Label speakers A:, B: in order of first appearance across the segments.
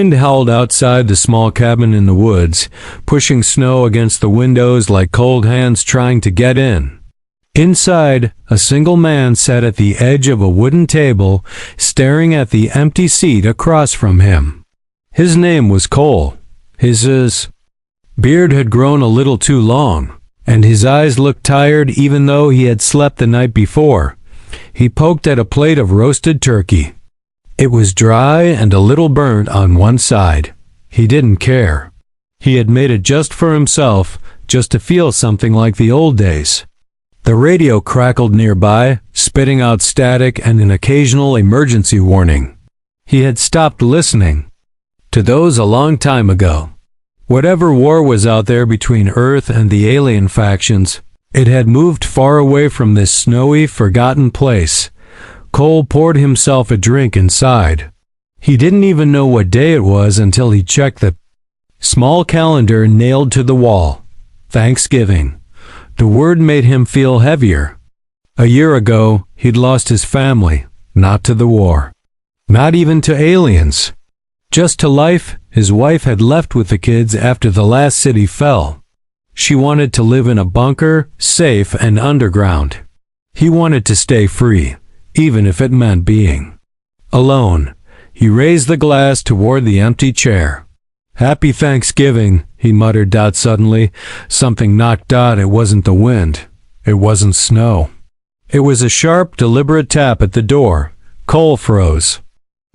A: wind howled outside the small cabin in the woods, pushing snow against the windows like cold hands trying to get in. Inside, a single man sat at the edge of a wooden table, staring at the empty seat across from him. His name was Cole. His beard had grown a little too long, and his eyes looked tired even though he had slept the night before. He poked at a plate of roasted turkey. It was dry and a little burnt on one side. He didn't care. He had made it just for himself, just to feel something like the old days. The radio crackled nearby, spitting out static and an occasional emergency warning. He had stopped listening to those a long time ago. Whatever war was out there between Earth and the alien factions, it had moved far away from this snowy, forgotten place. Cole poured himself a drink and sighed. He didn't even know what day it was until he checked the small calendar nailed to the wall. Thanksgiving. The word made him feel heavier. A year ago, he'd lost his family, not to the war. Not even to aliens. Just to life. His wife had left with the kids after the last city fell. She wanted to live in a bunker, safe and underground. He wanted to stay free, even if it meant being alone. He raised the glass toward the empty chair. "Happy Thanksgiving," he muttered out suddenly. Something knocked out. It wasn't the wind. It wasn't snow. It was a sharp, deliberate tap at the door. Cole froze.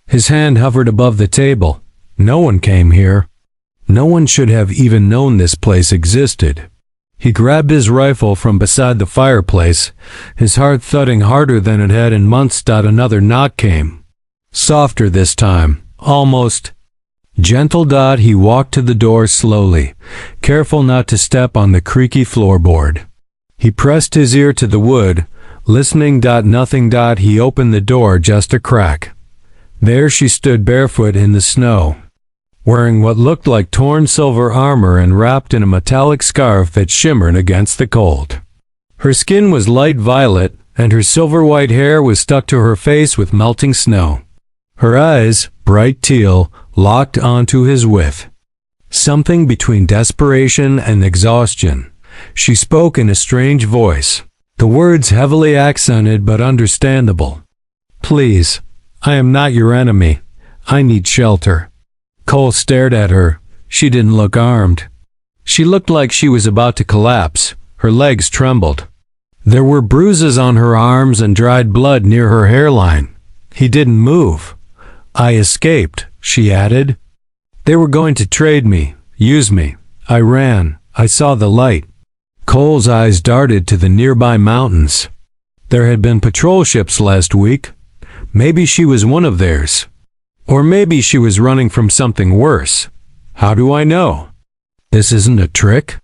A: His hand hovered above the table. No one came here. No one should have even known this place existed. He grabbed his rifle from beside the fireplace, his heart thudding harder than it had in months. Another knock came. Softer this time, almost gentle. He walked to the door slowly, careful not to step on the creaky floorboard. He pressed his ear to the wood, listening. Nothing. He opened the door just a crack. There she stood barefoot in the snow, wearing what looked like torn silver armor and wrapped in a metallic scarf that shimmered against the cold. Her skin was light violet, and her silver-white hair was stuck to her face with melting snow. Her eyes, bright teal, locked onto his with something between desperation and exhaustion. She spoke in a strange voice, the words heavily accented but understandable. "Please, I am not your enemy. I need shelter." Cole stared at her. She didn't look armed. She looked like she was about to collapse. Her legs trembled. There were bruises on her arms and dried blood near her hairline. He didn't move. "I escaped," she added. "They were going to trade me, use me. I ran. I saw the light." Cole's eyes darted to the nearby mountains. There had been patrol ships last week. Maybe she was one of theirs. Or maybe she was running from something worse. How do I know? "This isn't a trick?"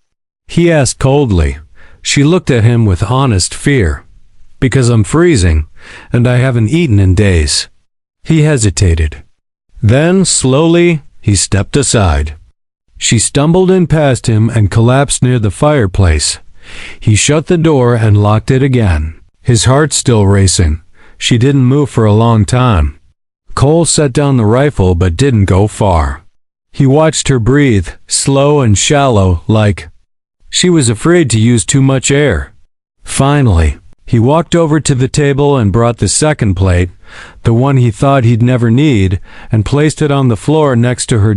A: he asked coldly. She looked at him with honest fear. "Because I'm freezing, and I haven't eaten in days." He hesitated. Then, slowly, he stepped aside. She stumbled in past him and collapsed near the fireplace. He shut the door and locked it again, his heart still racing. She didn't move for a long time. Cole set down the rifle but didn't go far. He watched her breathe, slow and shallow, like she was afraid to use too much air. Finally, he walked over to the table and brought the second plate, the one he thought he'd never need, and placed it on the floor next to her.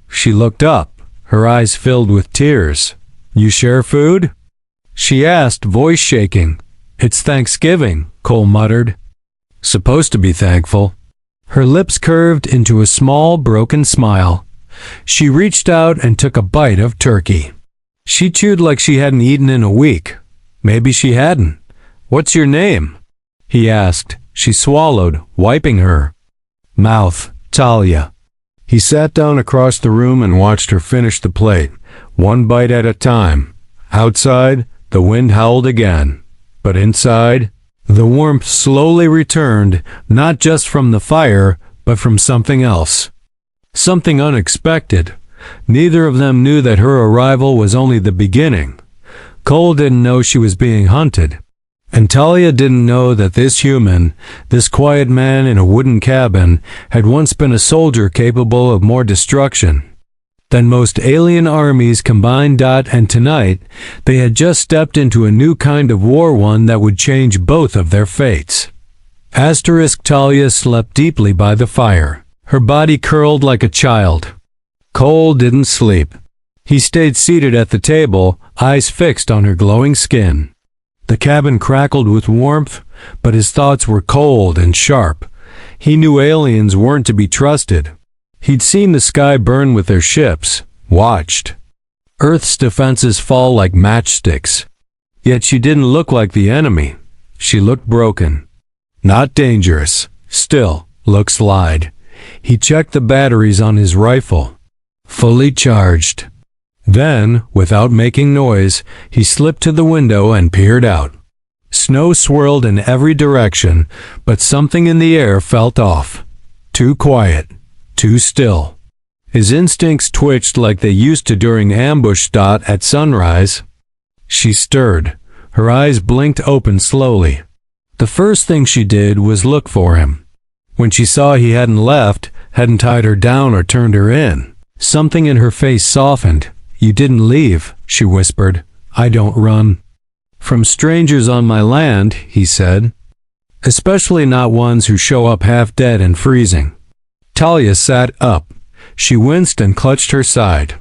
A: She looked up, her eyes filled with tears. "You share food?" she asked, voice shaking. "It's Thanksgiving," Cole muttered. "Supposed to be thankful." Her lips curved into a small, broken smile. She reached out and took a bite of turkey. She chewed like she hadn't eaten in a week. Maybe she hadn't. "What's your name?" he asked. She swallowed, wiping her mouth. "Talia." He sat down across the room and watched her finish the plate, one bite at a time. Outside, the wind howled again. But inside, the warmth slowly returned, not just from the fire, but from something else. Something unexpected. Neither of them knew that her arrival was only the beginning. Cole didn't know she was being hunted. And Talia didn't know that this human, this quiet man in a wooden cabin, had once been a soldier capable of more destruction than most alien armies combined. And tonight, they had just stepped into a new kind of war, one that would change both of their fates. Talia slept deeply by the fire, her body curled like a child. Cole didn't sleep. He stayed seated at the table, eyes fixed on her glowing skin. The cabin crackled with warmth, but his thoughts were cold and sharp. He knew aliens weren't to be trusted. He'd seen the sky burn with their ships, watched Earth's defenses fall like matchsticks. Yet she didn't look like the enemy. She looked broken. Not dangerous. Still, looks lied. He checked the batteries on his rifle. Fully charged. Then, without making noise, he slipped to the window and peered out. Snow swirled in every direction, but something in the air felt off. Too quiet. Too still. His instincts twitched like they used to during ambush. At sunrise, she stirred. Her eyes blinked open slowly. The first thing she did was look for him. When she saw he hadn't left, hadn't tied her down or turned her in, something in her face softened. "You didn't leave," she whispered. "I don't run from strangers on my land," he said. "Especially not ones who show up half dead and freezing." Talia sat up. She winced and clutched her side.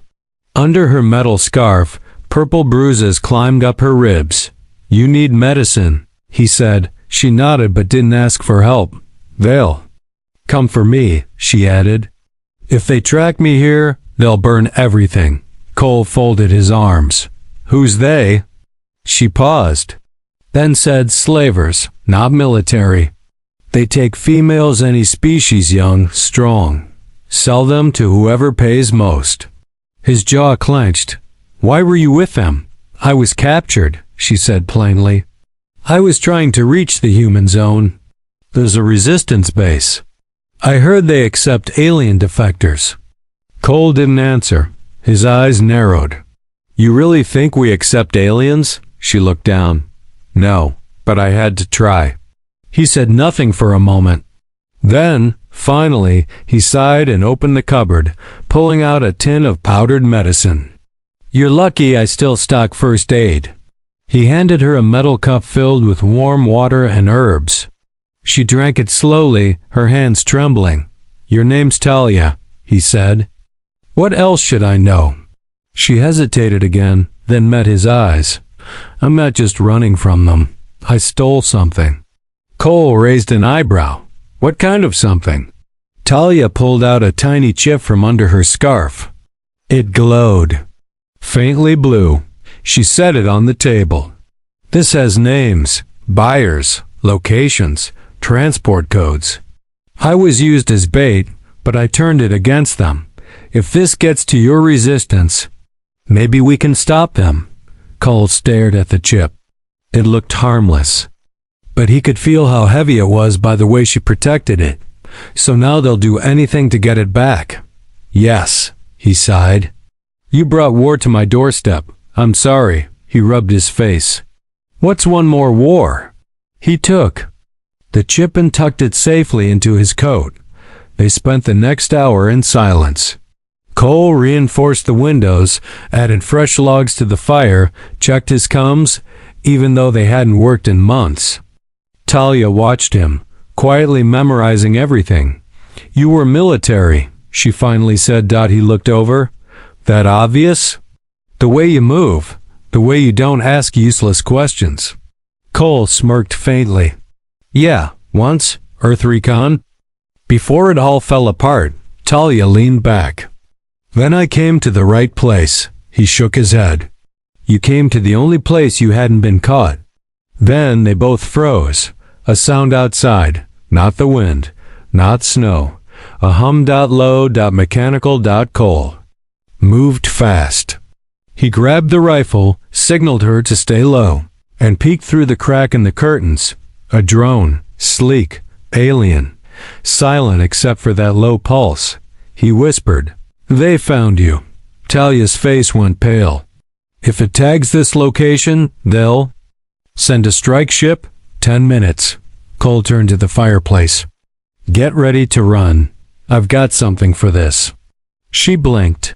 A: Under her metal scarf, purple bruises climbed up her ribs. "You need medicine," he said. She nodded but didn't ask for help. "They'll come for me," she added. "If they track me here, they'll burn everything." Cole folded his arms. "Who's they?" She paused, then said, "Slavers, not military. They take females, any species, young, strong. Sell them to whoever pays most." His jaw clenched. "Why were you with them?" "I was captured," she said plainly. "I was trying to reach the human zone. There's a resistance base. I heard they accept alien defectors." Cole didn't answer. His eyes narrowed. "You really think we accept aliens?" She looked down. "No, but I had to try." He said nothing for a moment. Then, finally, he sighed and opened the cupboard, pulling out a tin of powdered medicine. "You're lucky I still stock first aid." He handed her a metal cup filled with warm water and herbs. She drank it slowly, her hands trembling. "Your name's Talia," he said. "What else should I know?" She hesitated again, then met his eyes. "I'm not just running from them. I stole something." Cole raised an eyebrow. "What kind of something?" Talia pulled out a tiny chip from under her scarf. It glowed. Faintly blue. She set it on the table. "This has names, buyers, locations, transport codes. I was used as bait, but I turned it against them. If this gets to your resistance, maybe we can stop them." Cole stared at the chip. It looked harmless, but he could feel how heavy it was by the way she protected it. "So now they'll do anything to get it back." "Yes," he sighed. "You brought war to my doorstep. I'm sorry." He rubbed his face. "What's one more war?" He took the chip and tucked it safely into his coat. They spent the next hour in silence. Cole reinforced the windows, added fresh logs to the fire, checked his comms, even though they hadn't worked in months. Talia watched him, quietly memorizing everything. "You were military," she finally said. He looked over. "That obvious? The way you move, the way you don't ask useless questions." Cole smirked faintly. "Yeah, once, Earth Recon." Before it all fell apart, Talia leaned back. "Then I came to the right place." He shook his head. "You came to the only place you hadn't been caught." Then they both froze. A sound outside, not the wind, not snow. A hum. Low. Mechanical. Cole moved fast. He grabbed the rifle, signaled her to stay low, and peeked through the crack in the curtains. A drone, sleek, alien, silent except for that low pulse. He whispered, "They found you." Talia's face went pale. "If it tags this location, they'll..." Send a strike ship? 10 minutes. Cole turned to the fireplace. Get ready to run. I've got something for this. She blinked.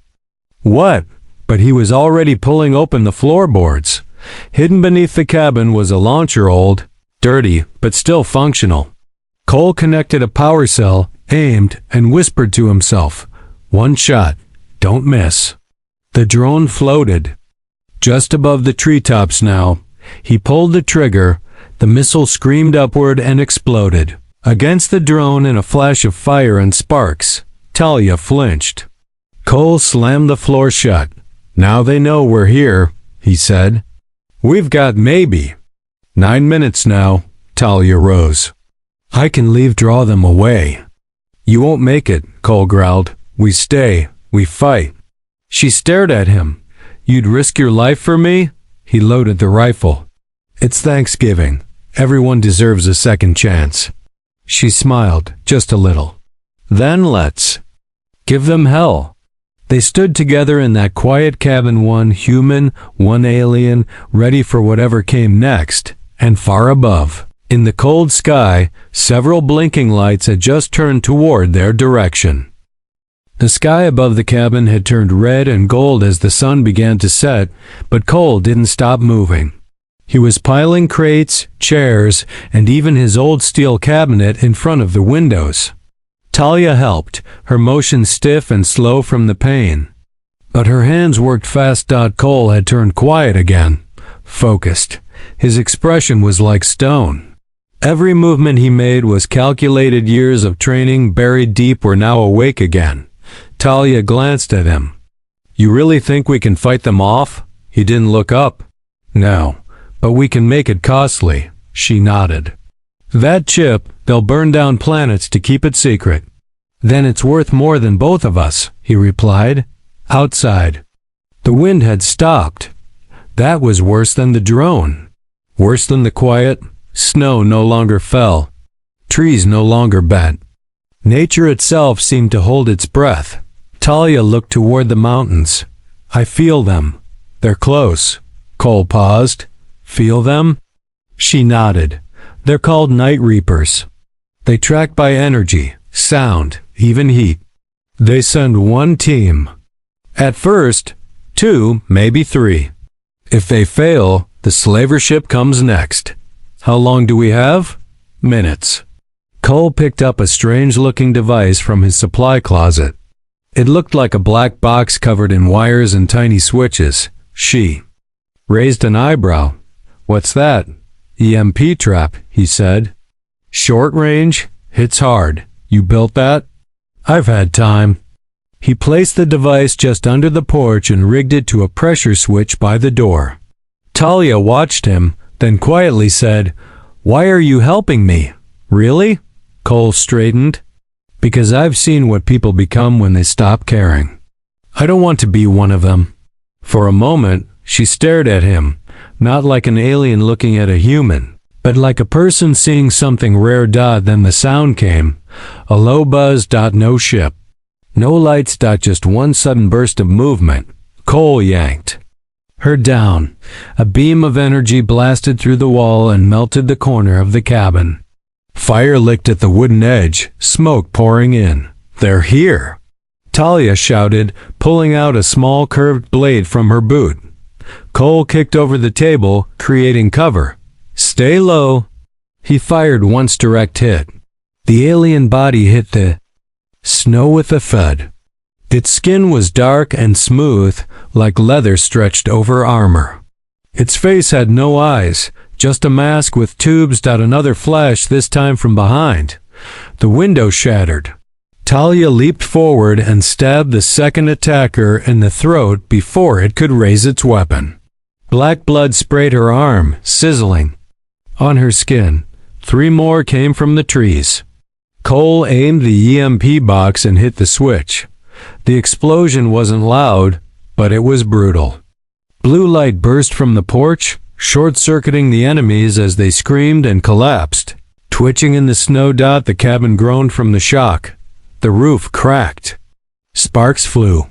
A: What? But he was already pulling open the floorboards. Hidden beneath the cabin was a launcher, old, dirty, but still functional. Cole connected a power cell, aimed, and whispered to himself, "One shot. Don't miss." The drone floated. Just above the treetops now. He pulled the trigger. The missile screamed upward and exploded. Against the drone in a flash of fire and sparks, Talia flinched. Cole slammed the floor shut. "Now they know we're here," he said. "We've got maybe 9 minutes now." Talia rose. "I can leave, draw them away." "You won't make it," Cole growled. "We stay. We fight." She stared at him. "You'd risk your life for me?" He loaded the rifle. "It's Thanksgiving. Everyone deserves a second chance." She smiled, just a little. "Then let's give them hell." They stood together in that quiet cabin, one human, one alien, ready for whatever came next, and far above, in the cold sky, several blinking lights had just turned toward their direction. The sky above the cabin had turned red and gold as the sun began to set, but Cole didn't stop moving. He was piling crates, chairs, and even his old steel cabinet in front of the windows. Talia helped, her motion stiff and slow from the pain. But her hands worked fast. Cole had turned quiet again, focused. His expression was like stone. Every movement he made was calculated. Years of training buried deep were now awake again. Talia glanced at him. "You really think we can fight them off?" He didn't look up. "No, but we can make it costly." She nodded. "That chip, they'll burn down planets to keep it secret." "Then it's worth more than both of us," he replied. Outside, the wind had stopped. That was worse than the drone. Worse than the quiet. Snow no longer fell. Trees no longer bent. Nature itself seemed to hold its breath. Talia looked toward the mountains. "I feel them. They're close." Cole paused. "Feel them?" She nodded. "They're called night reapers. They track by energy, sound, even heat. They send one team. At first, 2, maybe 3. If they fail, the slaver ship comes next. How long do we have?" "Minutes." Cole picked up a strange-looking device from his supply closet. It looked like a black box covered in wires and tiny switches. She raised an eyebrow. "What's that?" "EMP trap," he said. "Short range, hits hard. You built that?" "I've had time." He placed the device just under the porch and rigged it to a pressure switch by the door. Talia watched him, then quietly said, "Why are you helping me?" "Really?" Cole straightened. "Because I've seen what people become when they stop caring. I don't want to be one of them." For a moment, she stared at him, not like an alien looking at a human, but like a person seeing something rare. Then the sound came, a low buzz. No ship. No lights. Just one sudden burst of movement. Cole yanked her down. A beam of energy blasted through the wall and melted the corner of the cabin. Fire licked at the wooden edge, smoke pouring in. "They're here!" Talia shouted, pulling out a small curved blade from her boot. Cole kicked over the table, creating cover. "Stay low." He fired once direct hit. The alien body hit the snow with a thud. Its skin was dark and smooth, like leather stretched over armor. Its face had no eyes, just a mask with tubes. Another flash, this time from behind. The window shattered. Talia leaped forward and stabbed the second attacker in the throat before it could raise its weapon. Black blood sprayed her arm, sizzling. On her skin, 3 more came from the trees. Cole aimed the EMP box and hit the switch. The explosion wasn't loud, but it was brutal. Blue light burst from the porch, short-circuiting the enemies as they screamed and collapsed. Twitching in the snow. The cabin groaned from the shock. The roof cracked. Sparks flew.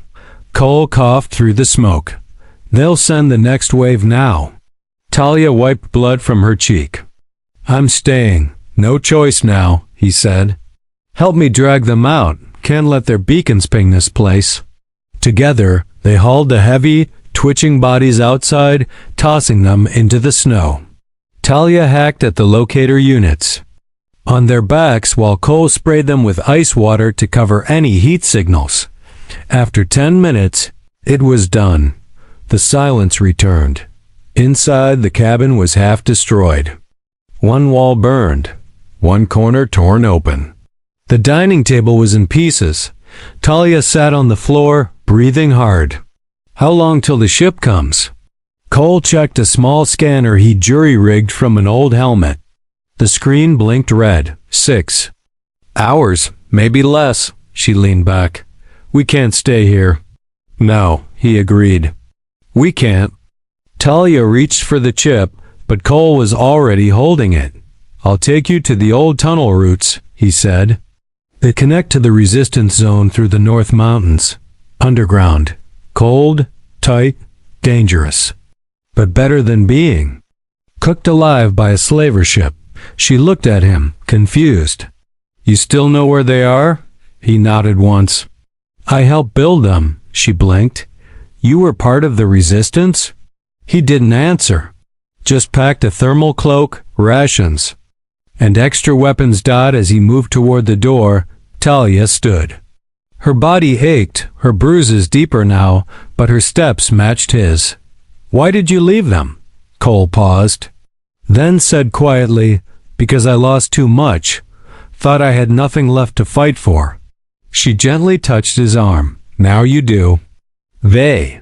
A: Cole coughed through the smoke. "They'll send the next wave now." Talia wiped blood from her cheek. I'm staying. No choice now, he said. Help me drag them out. Can't let their beacons ping this place. Together, they hauled the heavy, twitching bodies outside, tossing them into the snow. Talia hacked at the locator units on their backs while Cole sprayed them with ice water to cover any heat signals. After 10 minutes, it was done. The silence returned. Inside, the cabin was half destroyed. One wall burned, one corner torn open. The dining table was in pieces. Talia sat on the floor, breathing hard. How long till the ship comes? Cole checked a small scanner he jury-rigged from an old helmet. The screen blinked red. 6 hours, maybe less. She leaned back. We can't stay here. No, he agreed. We can't. Talia reached for the chip, but Cole was already holding it. I'll take you to the old tunnel routes, he said. They connect to the resistance zone through the North Mountains. Underground. Cold, tight, dangerous. But better than being cooked alive by a slaver ship. She looked at him, confused. You still know where they are? He nodded once. I helped build them, she blinked. You were part of the resistance? He didn't answer. Just packed a thermal cloak, rations, and extra weapons. As he moved toward the door, Talia stood. Her body ached, her bruises deeper now, but her steps matched his. Why did you leave them? Cole paused, then said quietly, because I lost too much. Thought I had nothing left to fight for. She gently touched his arm. Now you do. They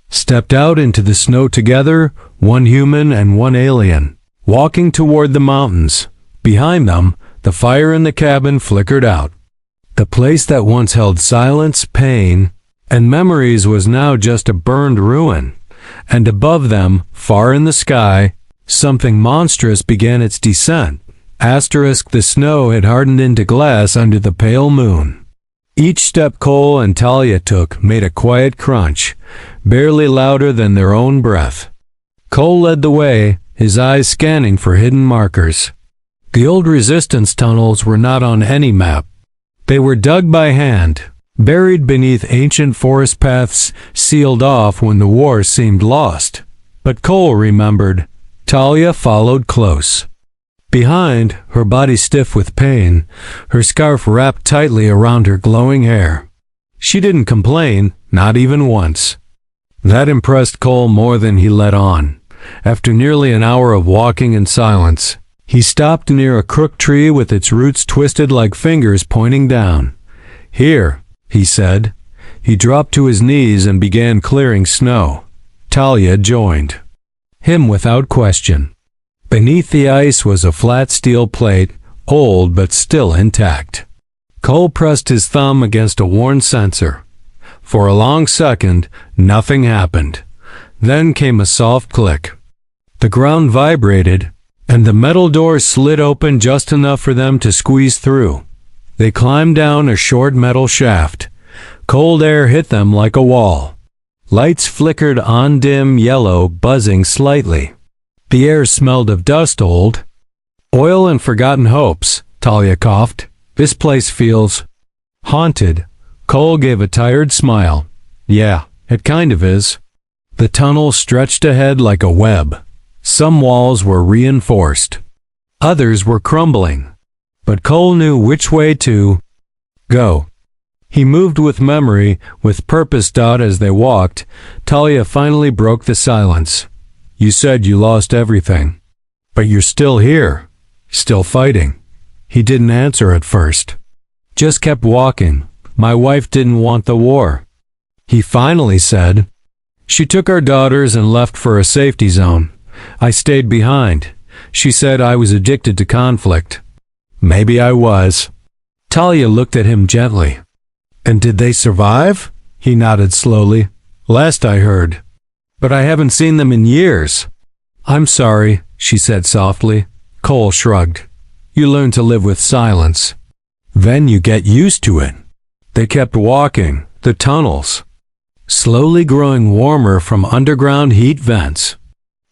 A: stepped out into the snow together, one human and one alien, walking toward the mountains. Behind them, the fire in the cabin flickered out. The place that once held silence, pain, and memories was now just a burned ruin. And above them, far in the sky, something monstrous began its descent. The snow had hardened into glass under the pale moon. Each step Cole and Talia took made a quiet crunch, barely louder than their own breath. Cole led the way, his eyes scanning for hidden markers. The old resistance tunnels were not on any map. They were dug by hand, buried beneath ancient forest paths, sealed off when the war seemed lost. But Cole remembered. Talia followed close. Behind, her body stiff with pain, her scarf wrapped tightly around her glowing hair. She didn't complain, not even once. That impressed Cole more than he let on. After nearly an hour of walking in silence, he stopped near a crooked tree with its roots twisted like fingers pointing down. Here, he said. He dropped to his knees and began clearing snow. Talia joined him without question. Beneath the ice was a flat steel plate, old but still intact. Cole pressed his thumb against a worn sensor. For a long second, nothing happened. Then came a soft click. The ground vibrated, and the metal door slid open just enough for them to squeeze through. They climbed down a short metal shaft. Cold air hit them like a wall. Lights flickered on, dim yellow, buzzing slightly. The air smelled of dust, old oil and forgotten hopes. Talia coughed. This place feels haunted. Cole gave a tired smile. Yeah, it kind of is. The tunnel stretched ahead like a web. Some walls were reinforced. Others were crumbling. But Cole knew which way to go. He moved with memory, with purpose. As they walked, Talia finally broke the silence. You said you lost everything. But you're still here. Still fighting. He didn't answer at first. Just kept walking. My wife didn't want the war. He finally said. She took our daughters and left for a safety zone. I stayed behind. She said I was addicted to conflict. Maybe I was. Talia looked at him gently. And did they survive? He nodded slowly. Last I heard. But I haven't seen them in years. I'm sorry, she said softly. Cole shrugged. You learn to live with silence. Then you get used to it. They kept walking, the tunnels, slowly growing warmer from underground heat vents.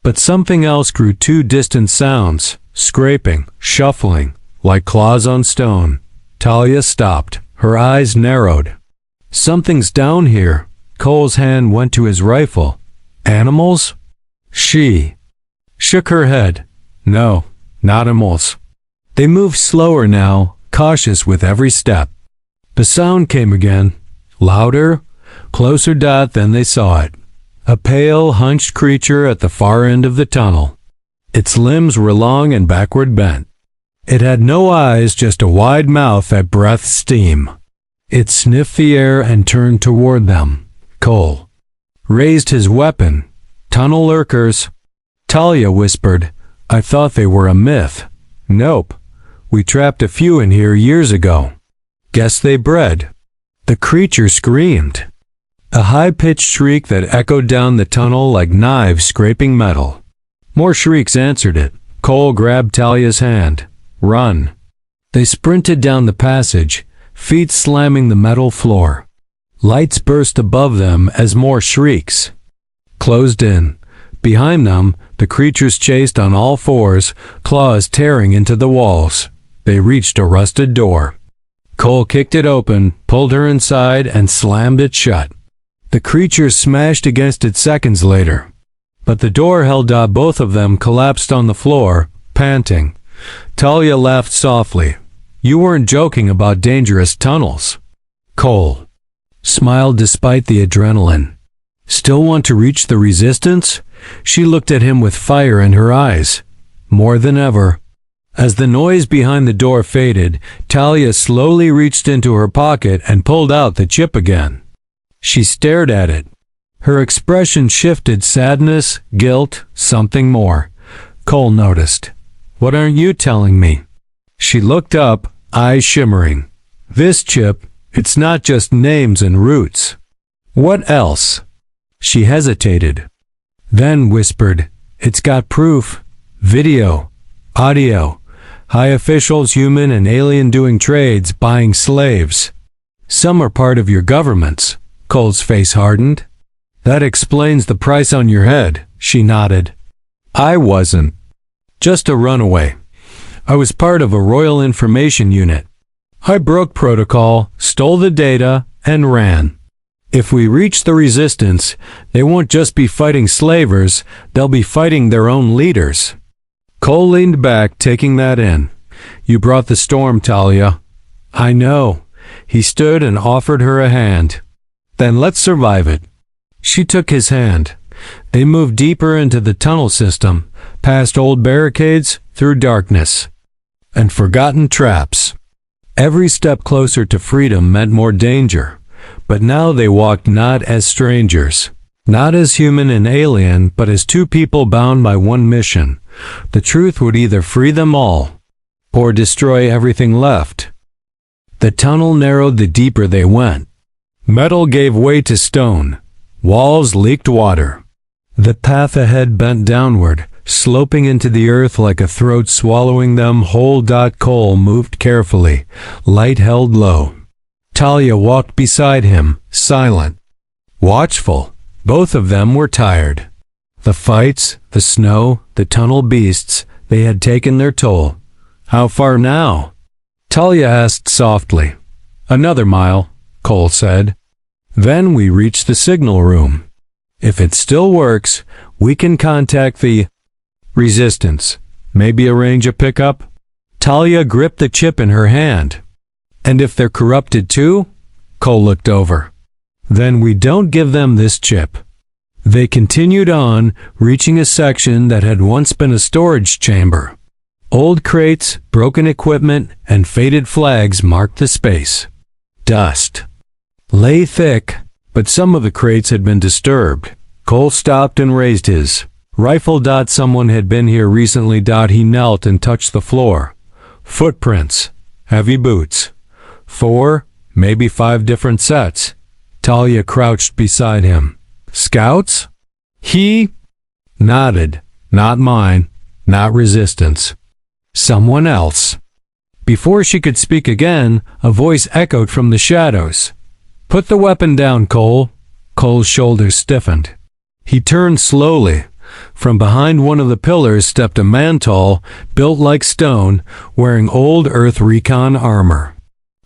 A: But something else grew, two distant sounds, scraping, shuffling, like claws on stone. Talia stopped. Her eyes narrowed. Something's down here. Cole's hand went to his rifle. Animals? She shook her head. No, not animals. They moved slower now, cautious with every step. The sound came again, louder, closer. Then they saw it. A pale, hunched creature at the far end of the tunnel. Its limbs were long and backward bent. It had no eyes, just a wide mouth that breathed steam. It sniffed the air and turned toward them. Cole raised his weapon. Tunnel lurkers. Talia whispered, I thought they were a myth. Nope. We trapped a few in here years ago. Guess they bred. The creature screamed. A high-pitched shriek that echoed down the tunnel like knives scraping metal. More shrieks answered it. Cole grabbed Talia's hand. Run. They sprinted down the passage, feet slamming the metal floor. Lights burst above them as more shrieks closed in. Behind them, the creatures chased on all fours, claws tearing into the walls. They reached a rusted door. Cole kicked it open, pulled her inside, and slammed it shut. The creatures smashed against it seconds later. But the door held up. Both of them collapsed on the floor, panting. Talia laughed softly. You weren't joking about dangerous tunnels. Cole smiled despite the adrenaline. Still want to reach the resistance? She looked at him with fire in her eyes. More than ever. As the noise behind the door faded, Talia slowly reached into her pocket and pulled out the chip again. She stared at it. Her expression shifted: sadness, guilt, something more. Cole noticed. What aren't you telling me? She looked up, eyes shimmering. This chip, it's not just names and roots. What else? She hesitated. Then whispered, it's got proof. Video. Audio. High officials, human and alien, doing trades, buying slaves. Some are part of your governments. Cole's face hardened. That explains the price on your head, she nodded. I wasn't. Just a runaway. I was part of a royal information unit. I broke protocol, stole the data, and ran. If we reach the resistance, they won't just be fighting slavers, they'll be fighting their own leaders. Cole leaned back, taking that in. You brought the storm, Talia. I know. He stood and offered her a hand. Then let's survive it. She took his hand. They moved deeper into the tunnel system, past old barricades, through darkness and forgotten traps. Every step closer to freedom meant more danger. But now they walked not as strangers, not as human and alien, but as two people bound by one mission. The truth would either free them all, or destroy everything left. The tunnel narrowed the deeper they went. Metal gave way to stone. Walls leaked water. The path ahead bent downward, sloping into the earth like a throat swallowing them whole. Cole moved carefully, light held low. Talia walked beside him, silent, watchful. Both of them were tired. The fights, the snow, the tunnel beasts, they had taken their toll. How far now? Talia asked softly. Another mile, Cole said. Then we reach the signal room. If it still works, we can contact the resistance. Maybe arrange a pickup? Talia gripped the chip in her hand. And if they're corrupted too? Cole looked over. Then we don't give them this chip. They continued on, reaching a section that had once been a storage chamber. Old crates, broken equipment, and faded flags marked the space. Dust lay thick, but some of the crates had been disturbed. Cole stopped and raised his rifle. Someone had been here recently. He knelt and touched the floor. Footprints, heavy boots. 4, maybe 5 different sets. Talia crouched beside him. Scouts? He nodded. Not mine, not resistance. Someone else. Before she could speak again, a voice echoed from the shadows. Put the weapon down, Cole. Cole's shoulders stiffened. He turned slowly, From behind one of the pillars stepped a man tall, built like stone, wearing old Earth recon armor.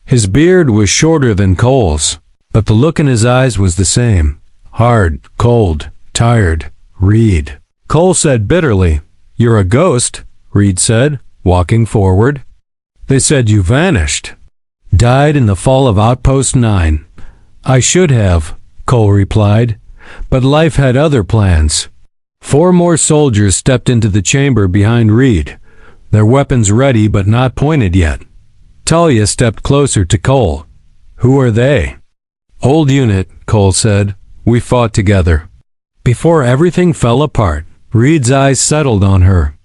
A: His beard was shorter than Cole's, but the look in his eyes was the same. Hard, cold, tired. Reed. Cole said bitterly, "You're a ghost," Reed said, walking forward. "They said you vanished." "Died in the fall of Outpost 9. I should have," Cole replied, "but life had other plans." 4 more soldiers stepped into the chamber behind Reed, their weapons ready but not pointed yet. Talia stepped closer to Cole. "Who are they?" "Old unit," Cole said. "We fought together." Before everything fell apart, Reed's eyes settled on her.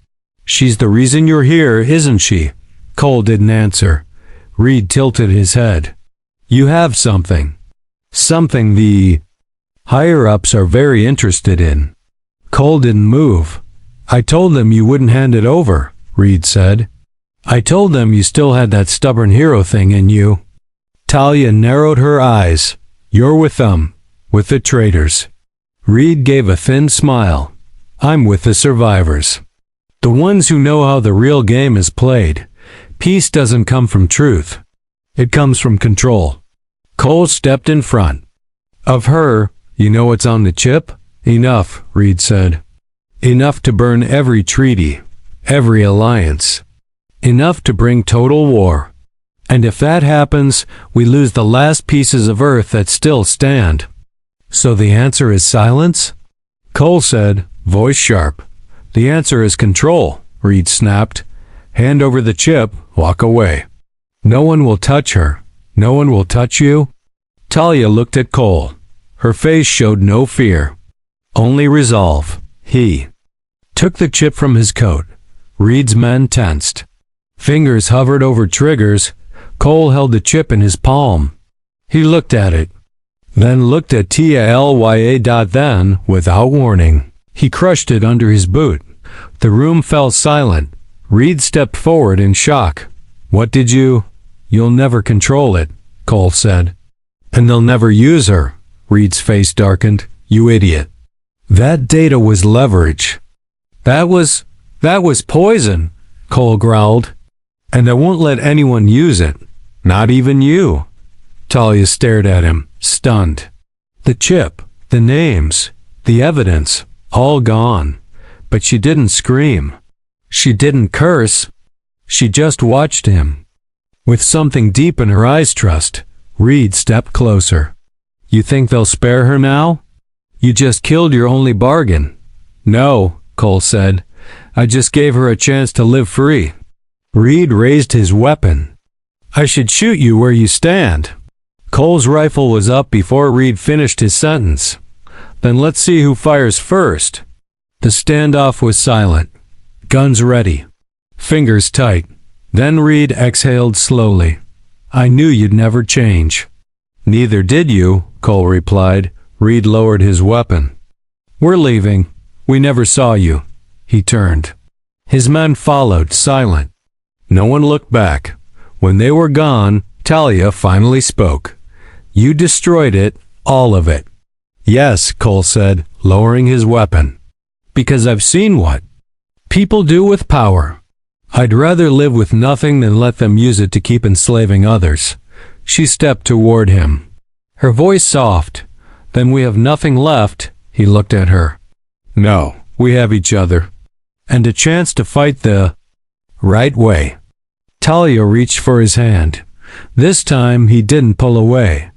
A: "She's the reason you're here, isn't she?" Cole didn't answer. Reed tilted his head. "You have something. Something the higher-ups are very interested in." Cole didn't move. "I told them you wouldn't hand it over," Reed said. "I told them you still had that stubborn hero thing in you." Talia narrowed her eyes. "You're with them, with the traitors." Reed gave a thin smile. "I'm with the survivors. The ones who know how the real game is played. Peace doesn't come from truth. It comes from control." Cole stepped in front. "Of her, you know what's on the chip?" "Enough," Reed said. "Enough to burn every treaty, every alliance. Enough to bring total war. And if that happens, we lose the last pieces of Earth that still stand." "So the answer is silence?" Cole said, voice sharp. "The answer is control," Reed snapped. "Hand over the chip, walk away. No one will touch her. No one will touch you." Talia looked at Cole. Her face showed no fear, only resolve. He took the chip from his coat. Reed's men tensed. Fingers hovered over triggers. Cole held the chip in his palm. He looked at it, then looked at Talia. Then, without warning, he crushed it under his boot. The room fell silent. Reed stepped forward in shock. "What did you—" "You'll never control it," Cole said. "And they'll never use her." Reed's face darkened. "You idiot. That data was leverage." That was poison," Cole growled. "And I won't let anyone use it. Not even you." Talia stared at him, stunned. The chip, the names, the evidence, all gone. But she didn't scream. She didn't curse. She just watched him. With something deep in her eyes trust, Reed stepped closer. "You think they'll spare her now? You just killed your only bargain." "No," Cole said. "I just gave her a chance to live free." Reed raised his weapon. "I should shoot you where you stand." Cole's rifle was up before Reed finished his sentence. "Then let's see who fires first." The standoff was silent. Guns ready. Fingers tight. Then Reed exhaled slowly. "I knew you'd never change." "Neither did you," Cole replied. Reed lowered his weapon. "We're leaving. We never saw you." He turned. His men followed, silent. No one looked back. When they were gone, Talia finally spoke. "You destroyed it, all of it." "Yes," Cole said, lowering his weapon. "Because I've seen what people do with power. I'd rather live with nothing than let them use it to keep enslaving others." She stepped toward him, her voice soft. "Then we have nothing left." He looked at her. "No, we have each other. And a chance to fight the right way." Talia reached for his hand. This time he didn't pull away.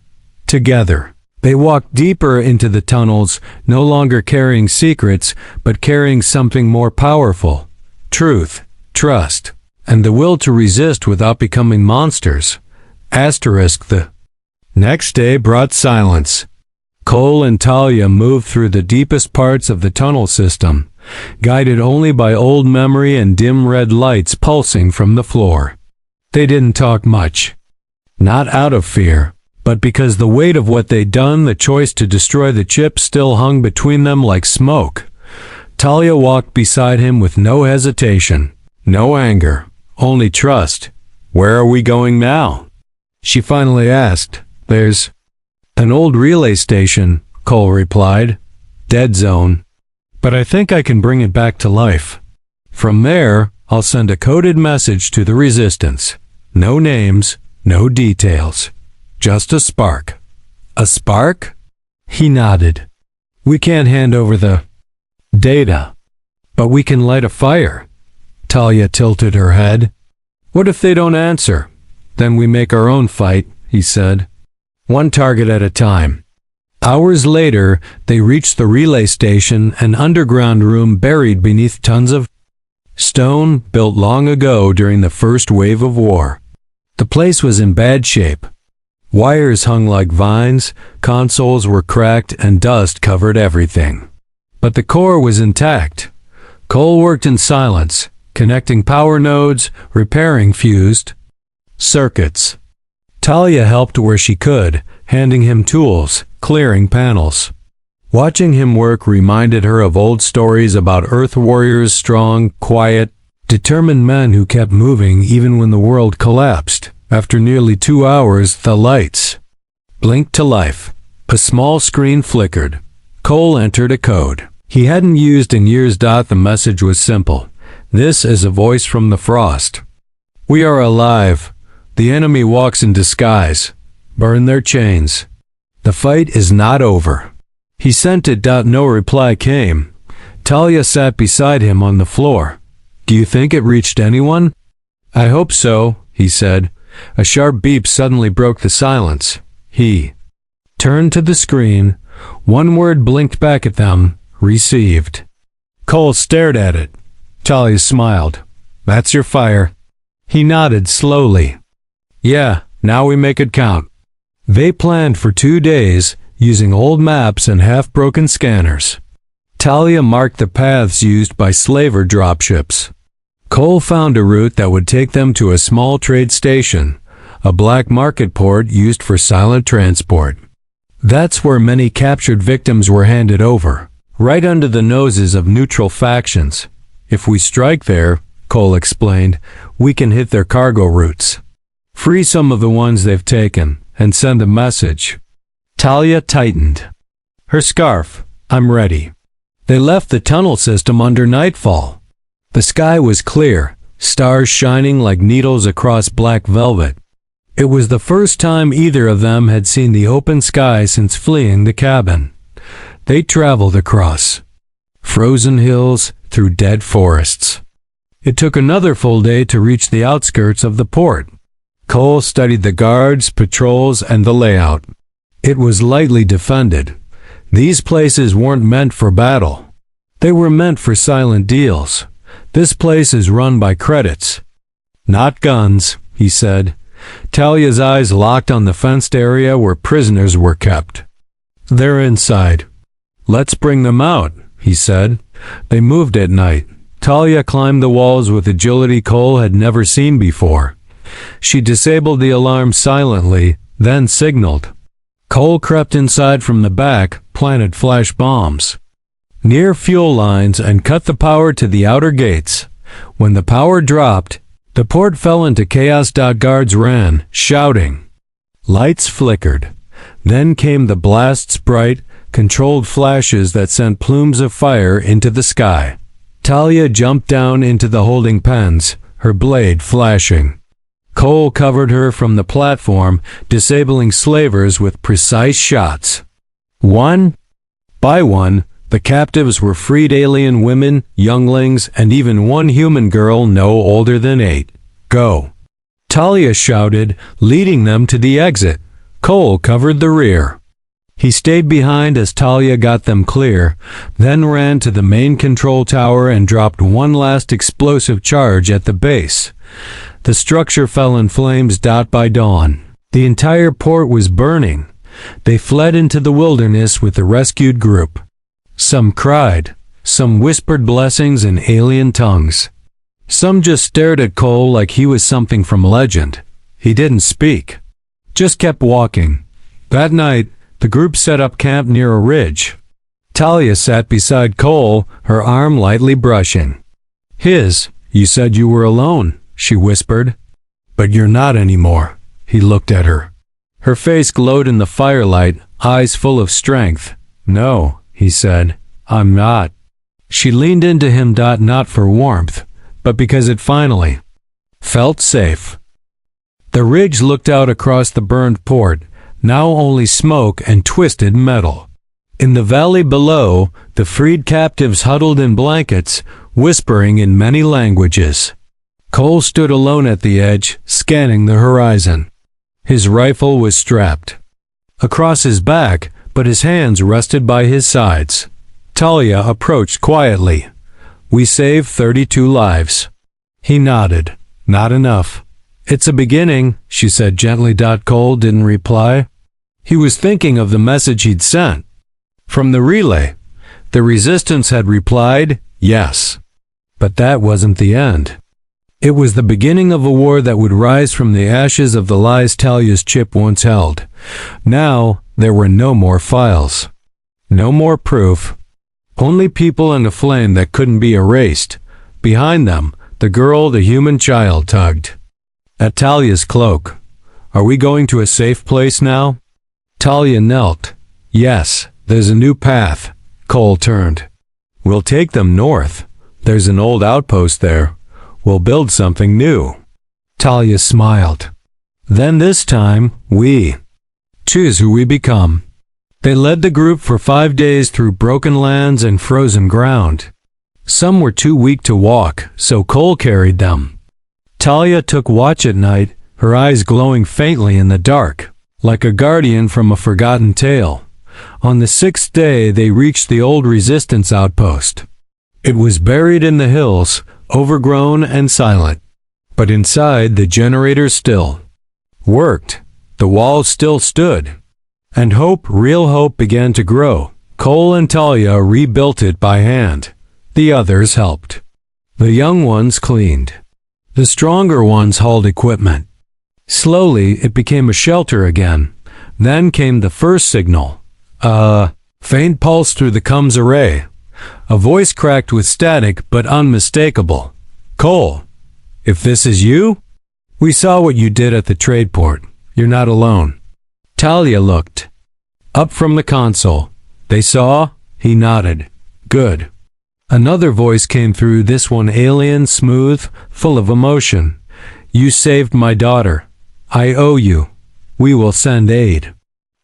A: Together, they walked deeper into the tunnels, no longer carrying secrets, but carrying something more powerful. Truth, trust, and the will to resist without becoming monsters. The next day brought silence. Cole and Talia moved through the deepest parts of the tunnel system, guided only by old memory and dim red lights pulsing from the floor. They didn't talk much. Not out of fear, but because the weight of what they'd done, the choice to destroy the chip, still hung between them like smoke. Talia walked beside him with no hesitation, no anger, only trust. "Where are we going now?" she finally asked. "There's an old relay station," Cole replied. "Dead zone. but I think I can bring it back to life. From there, I'll send a coded message to the Resistance. No names, no details. Just a spark. A spark? He nodded. We can't hand over the data, but we can light a fire. Talia tilted her head. What if they don't answer? Then we make our own fight, he said. One target at a time. Hours later, they reached the relay station, an underground room buried beneath tons of stone built long ago during the first wave of war. The place was in bad shape. Wires hung like vines, consoles were cracked, and dust covered everything. But the core was intact. Cole worked in silence, connecting power nodes, repairing fused circuits. Talia helped where she could, handing him tools, clearing panels. Watching him work reminded her of old stories about Earth warriors, strong, quiet, determined men who kept moving even when the world collapsed. After nearly 2 hours, the lights blinked to life. A small screen flickered. Cole entered a code he hadn't used in years. The message was simple. This is a voice from the frost. We are alive. The enemy walks in disguise. Burn their chains. The fight is not over. He sent it. No reply came. Talia sat beside him on the floor. Do you think it reached anyone? I hope so, he said. A sharp beep suddenly broke the silence. He turned to the screen. One word blinked back at them. Received. Cole stared at it. Talia smiled. That's your fire. He nodded slowly. Yeah, now we make it count. They planned for 2 days, using old maps and half-broken scanners. Talia marked the paths used by slaver dropships. Cole found a route that would take them to a small trade station, a black market port used for silent transport. That's where many captured victims were handed over, right under the noses of neutral factions. If we strike there, Cole explained, we can hit their cargo routes. Free some of the ones they've taken, and send a message. Talia tightened her scarf. I'm ready. They left the tunnel system under nightfall. The sky was clear, stars shining like needles across black velvet. It was the first time either of them had seen the open sky since fleeing the cabin. They traveled across frozen hills, through dead forests. It took another full day to reach the outskirts of the port. Cole studied the guards, patrols, and the layout. It was lightly defended. These places weren't meant for battle. They were meant for silent deals. This place is run by credits, not guns, he said. Talia's eyes locked on the fenced area where prisoners were kept. They're inside. Let's bring them out, he said. They moved at night. Talia climbed the walls with agility Cole had never seen before. She disabled the alarm silently, then signaled. Cole crept inside from the back, planted flash bombs near fuel lines, and cut the power to the outer gates. When the power dropped, the port fell into chaos. Guards ran, shouting. Lights flickered. Then came the blasts, bright, controlled flashes that sent plumes of fire into the sky. Talia jumped down into the holding pens, her blade flashing. Cole covered her from the platform, disabling slavers with precise shots. One by one, the captives were freed: alien women, younglings, and even one human girl no older than 8. Go! Talia shouted, leading them to the exit. Cole covered the rear. He stayed behind as Talia got them clear, then ran to the main control tower and dropped one last explosive charge at the base. The structure fell in flames. By dawn, the entire port was burning. They fled into the wilderness with the rescued group. Some cried, some whispered blessings in alien tongues. Some just stared at Cole like he was something from legend. He didn't speak, just kept walking. That night, the group set up camp near a ridge. Talia sat beside Cole, her arm lightly brushing his. You said you were alone, she whispered. But you're not anymore. He looked at her. Her face glowed in the firelight, eyes full of strength. No, he said, I'm not. She leaned into him, not for warmth, but because it finally felt safe. The ridge looked out across the burned port, now only smoke and twisted metal. In the valley below, the freed captives huddled in blankets, whispering in many languages. Cole stood alone at the edge, scanning the horizon. His rifle was strapped across his back, but his hands rested by his sides. Talia approached quietly. "We saved 32 lives." He nodded. "Not enough." "It's a beginning," she said gently. Cole didn't reply. He was thinking of the message he'd sent from the relay. The resistance had replied, yes. But that wasn't the end. It was the beginning of a war that would rise from the ashes of the lies Talia's chip once held. Now, there were no more files. No more proof. Only people and a flame that couldn't be erased. Behind them, the girl the human child tugged at Talia's cloak. "Are we going to a safe place now?" Talia knelt. "Yes, there's a new path." Cole turned. "We'll take them north. There's an old outpost there. We'll build something new." Talia smiled. "Then this time, we choose who we become." They led the group for 5 days through broken lands and frozen ground. Some were too weak to walk, so Cole carried them. Talia took watch at night, her eyes glowing faintly in the dark, like a guardian from a forgotten tale. On the 6th day, they reached the old resistance outpost. It was buried in the hills, overgrown and silent. But inside, the generator still worked. The walls still stood. And hope, real hope, began to grow. Cole and Talia rebuilt it by hand. The others helped. The young ones cleaned. The stronger ones hauled equipment. Slowly, it became a shelter again. Then came the first signal. A faint pulse through the comms array. A voice cracked with static, but unmistakable. "Cole, if this is you? We saw what you did at the trade port. You're not alone." Talia looked up from the console. "They saw?" He nodded. "Good." Another voice came through, this one alien, smooth, full of emotion. "You saved my daughter. I owe you. We will send aid."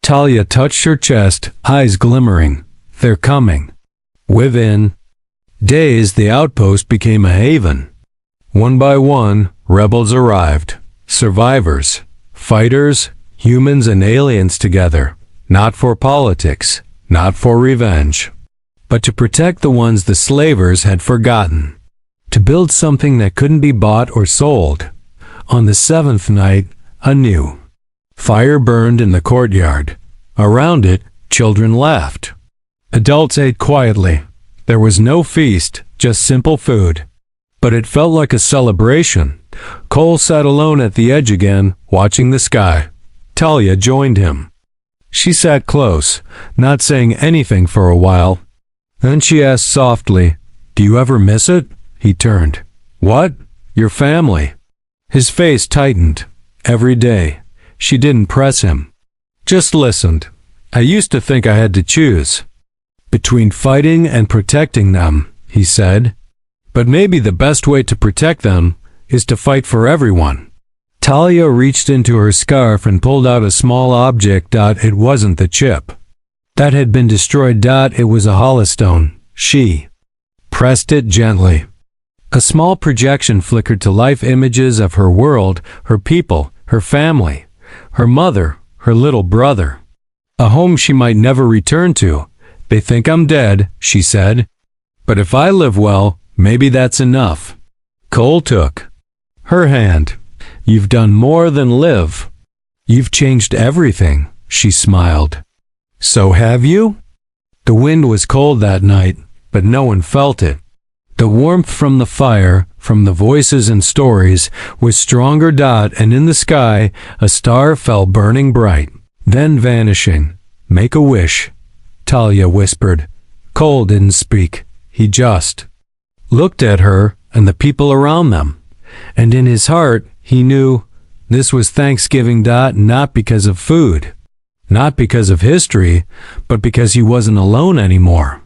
A: Talia touched her chest, eyes glimmering. "They're coming." Within days, the outpost became a haven. One by one, rebels arrived. Survivors, fighters, humans and aliens together. Not for politics, not for revenge, but to protect the ones the slavers had forgotten. To build something that couldn't be bought or sold. On the 7th night, anew. Fire burned in the courtyard. Around it, children laughed. Adults ate quietly. There was no feast, just simple food. But it felt like a celebration. Cole sat alone at the edge again, watching the sky. Talia joined him. She sat close, not saying anything for a while. Then she asked softly, "Do you ever miss it?" He turned. "What? Your family?" His face tightened. "Every day." She didn't press him. Just listened. "I used to think I had to choose between fighting and protecting them," he said. "But maybe the best way to protect them is to fight for everyone." Talia reached into her scarf and pulled out a small object. It wasn't the chip that had been destroyed. It was a holostone. She pressed it gently. A small projection flickered to life, images of her world, her people, her family, her mother, her little brother. A home she might never return to. "They think I'm dead," she said. "But if I live well, maybe that's enough." Cole took her hand. "You've done more than live. You've changed everything," she smiled. "So have you?" The wind was cold that night, but no one felt it. The warmth from the fire, from the voices and stories, was stronger. And in the sky, a star fell burning bright, then vanishing. "Make a wish," Talia whispered. Cole didn't speak. He just looked at her and the people around them. And in his heart, he knew this was Thanksgiving. Not because of food, not because of history, but because he wasn't alone anymore.